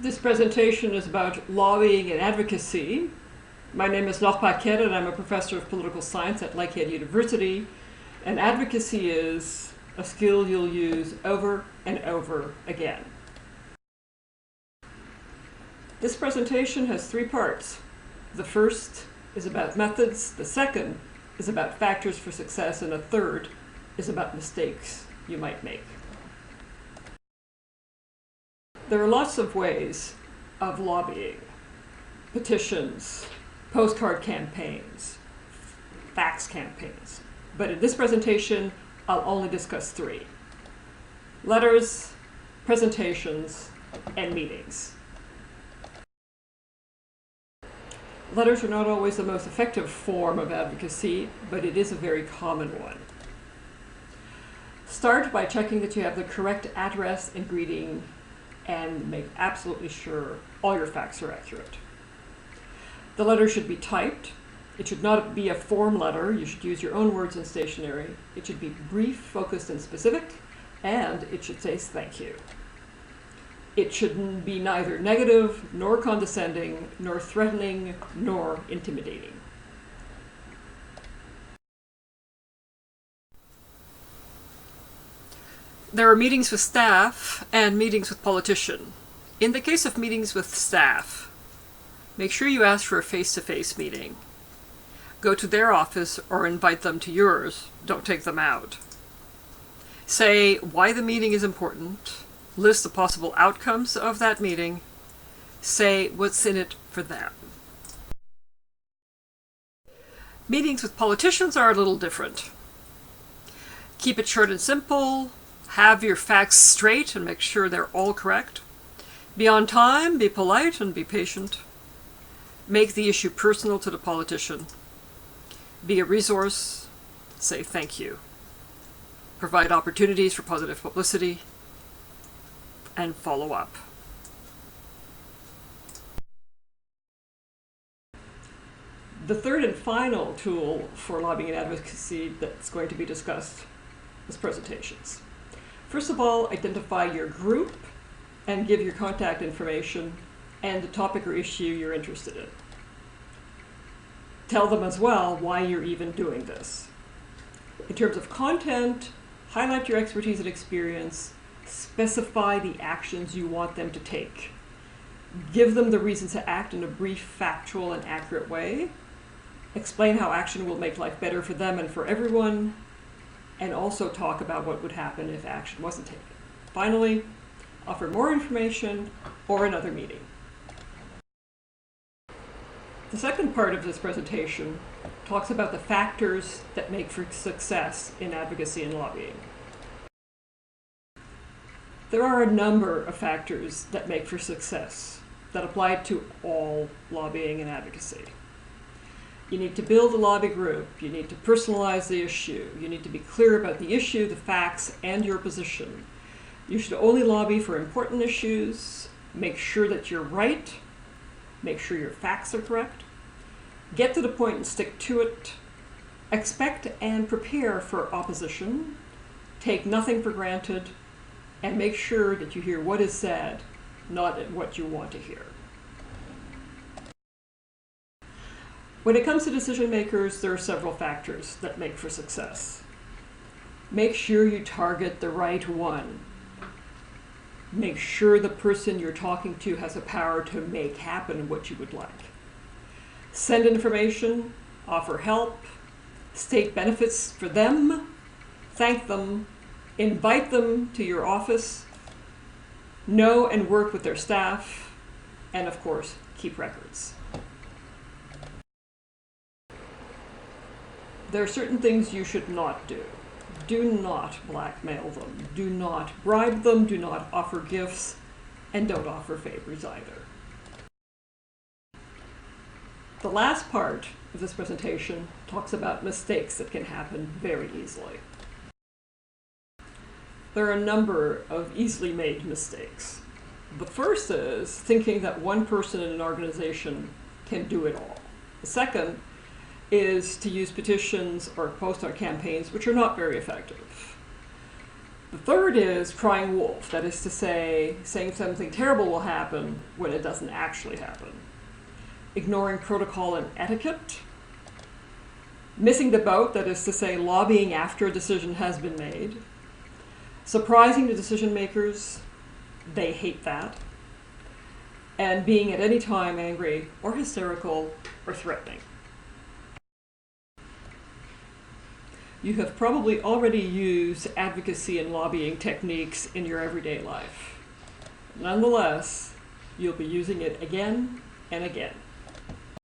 This presentation is about lobbying and advocacy. My name is Norpa Ked, and I'm a professor of political science at Lakehead University. And advocacy is a skill you'll use over and over again. This presentation has three parts. The first is about methods, the second is about factors for success, and the third is about mistakes you might make. There are lots of ways of lobbying: petitions, postcard campaigns, fax campaigns. But in this presentation, I'll only discuss three: letters, presentations, and meetings. Letters are not always the most effective form of advocacy, but it is a very common one. Start by checking that you have the correct address and greeting, and make absolutely sure all your facts are accurate. The letter should be typed. It should not be a form letter. You should use your own words and stationery. It should be brief, focused, and specific, and it should say thank you. It should be neither negative, nor condescending, nor threatening, nor intimidating. There are meetings with staff and meetings with politicians. In the case of meetings with staff, make sure you ask for a face-to-face meeting. Go to their office or invite them to yours. Don't take them out. Say why the meeting is important. List the possible outcomes of that meeting. Say what's in it for them. Meetings with politicians are a little different. Keep it short and simple. Have your facts straight and make sure they're all correct. Be on time, be polite, and be patient. Make the issue personal to the politician. Be a resource. Say thank you. Provide opportunities for positive publicity. And follow up. The third and final tool for lobbying and advocacy that's going to be discussed is presentations. First of all, identify your group and give your contact information and the topic or issue you're interested in. Tell them as well why you're even doing this. In terms of content, highlight your expertise and experience. Specify the actions you want them to take. Give them the reasons to act in a brief, factual, and accurate way. Explain how action will make life better for them and for everyone. And also talk about what would happen if action wasn't taken. Finally, offer more information or another meeting. The second part of this presentation talks about the factors that make for success in advocacy and lobbying. There are a number of factors that make for success that apply to all lobbying and advocacy. You need to build a lobby group. You need to personalize the issue. You need to be clear about the issue, the facts, and your position. You should only lobby for important issues. Make sure that you're right. Make sure your facts are correct. Get to the point and stick to it. Expect and prepare for opposition. Take nothing for granted. And make sure that you hear what is said, not what you want to hear. When it comes to decision makers, there are several factors that make for success. Make sure you target the right one. Make sure the person you're talking to has the power to make happen what you would like. Send information, offer help, state benefits for them, thank them, invite them to your office, know and work with their staff, and of course, keep records. There are certain things you should not do. Do not blackmail them. Do not bribe them. Do not offer gifts. And don't offer favors either. The last part of this presentation talks about mistakes that can happen very easily. There are a number of easily made mistakes. The first is thinking that one person in an organization can do it all. The second is to use petitions or postcard campaigns, which are not very effective. The third is crying wolf, that is to say, saying something terrible will happen when it doesn't actually happen. Ignoring protocol and etiquette. Missing the boat, that is to say, lobbying after a decision has been made. Surprising the decision makers, they hate that. And being at any time angry or hysterical or threatening. You have probably already used advocacy and lobbying techniques in your everyday life. Nonetheless, you'll be using it again and again.